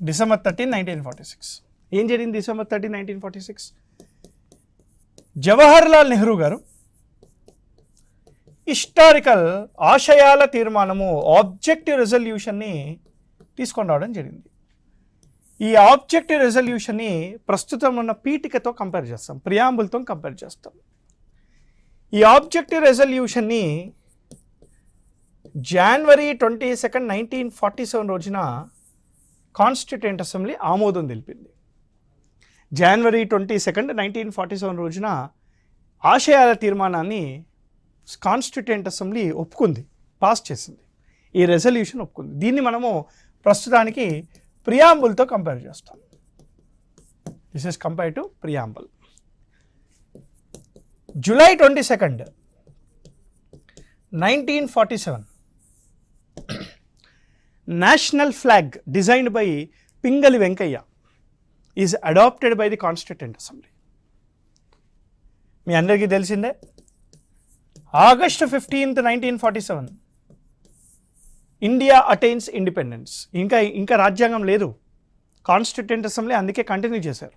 December 13, 1946. ఏం జరిగింది December 13, 1946? Jawaharlal Nehru గారు హిస్టారికల్ ఆశయాల తీర్మానము ఆబ్జెక్టివ్ రెజల్యూషన్ని తీసుకొని రావడం జరిగింది. ఈ ఆబ్జెక్టివ్ రెజల్యూషన్ని ప్రస్తుతం ఉన్న పీఠికతో కంపేర్ చేస్తాం, ప్రియాంబుల్తో కంపేర్ చేస్తాం. ఈ ఆబ్జెక్టివ్ రెజల్యూషన్ని January 22, 1947 రోజున కాన్స్టిట్యూయెంట్ అసెంబ్లీ ఆమోదం తెలిపింది. January 22, 1947 రోజున ఆశయాల తీర్మానాన్ని కాన్స్టిట్యూయెంట్ అసెంబ్లీ ఒప్పుకుంది, పాస్ చేసింది. ఈ రెజల్యూషన్ ఒప్పుకుంది. దీన్ని మనము ప్రస్తుతానికి ప్రియాంబుల్తో కంపేర్ చేస్తాం. This is compare to preamble. July 22, 1947 national flag designed by Pingali Venkayya is adopted by the constituent assembly. మీ అందరికీ తెలిసిందే. August 15, 1947 India attains independence. ఇంకా రాజ్యాంగం లేదు, కాన్స్టిట్యూయెంట్ అసెంబ్లీ అందుకే కంటిన్యూ చేశారు.